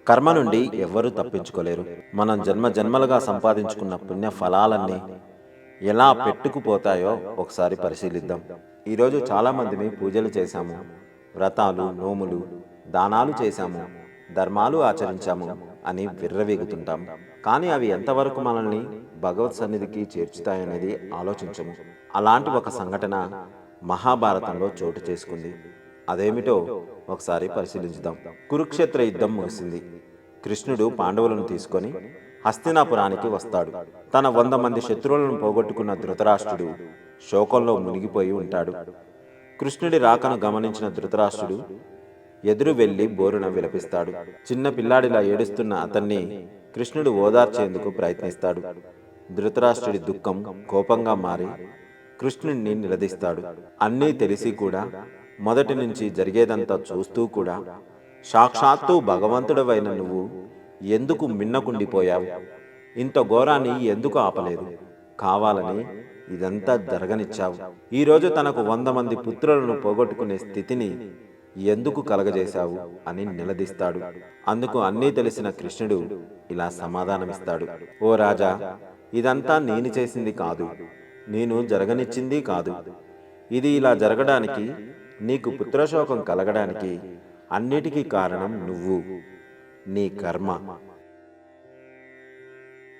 కర్మ నుండి ఎవ్వరూ తప్పించుకోలేరు. మనం జన్మ జన్మలుగా సంపాదించుకున్న పుణ్య ఫలాలన్నీ ఎలా పెట్టుకుపోతాయో ఒకసారి పరిశీలిద్దాం. ఈరోజు చాలామందిని పూజలు చేశాము, వ్రతాలు, నోములు, దానాలు చేశాము, ధర్మాలు ఆచరించాము అని విర్రవీగుతుంటాం. కానీ అవి ఎంతవరకు మనల్ని భగవత్ సన్నిధికి చేర్చుతాయనేది ఆలోచించము. అలాంటి ఒక సంఘటన మహాభారతంలో చోటు చేసుకుంది. అదేమిటో ఒకసారి పరిశీలించుదాం. కురుక్షేత్ర యుద్ధం ముగిసింది. కృష్ణుడు పాండవులను తీసుకొని హస్తినాపురానికి వస్తాడు. తన 100 మంది శత్రువులను పోగొట్టుకున్న ధృతరాష్ట్రుడు శోకంలో మునిగిపోయి ఉంటాడు. కృష్ణుడి రాకను గమనించిన ధృతరాష్ట్రుడు ఎదురు వెళ్లి బోరున విలపిస్తాడు. చిన్న పిల్లాడిలా ఏడుస్తున్న అతన్ని కృష్ణుడు ఓదార్చేందుకు ప్రయత్నిస్తాడు. ధృతరాష్ట్రుడి దుఃఖం కోపంగా మారి కృష్ణుడిని నిలదీస్తాడు. అన్నీ తెలిసి కూడా, మొదటి నుంచి జరిగేదంతా చూస్తూ కూడా, సాక్షాత్తు భగవంతుడవైన నువ్వు ఎందుకు మిన్నకుండిపోయావు? ఇంత ఘోరాన్ని ఎందుకు ఆపలేదు? కావాలని ఇదంతా జరగనిచ్చావు. ఈరోజు తనకు 100 మంది పుత్రులను పోగొట్టుకునే స్థితిని ఎందుకు కలగజేశావు అని నిలదీస్తాడు. అందుకు అన్నీ తెలిసిన కృష్ణుడు ఇలా సమాధానమిస్తాడు. ఓ రాజా, ఇదంతా నేను చేసింది కాదు, నేను జరగనిచ్చింది కాదు. ఇది ఇలా జరగడానికి, నీకు పుత్రశోకం కలగడానికి అన్నిటికీ కారణం నువ్వు, నీ కర్మ.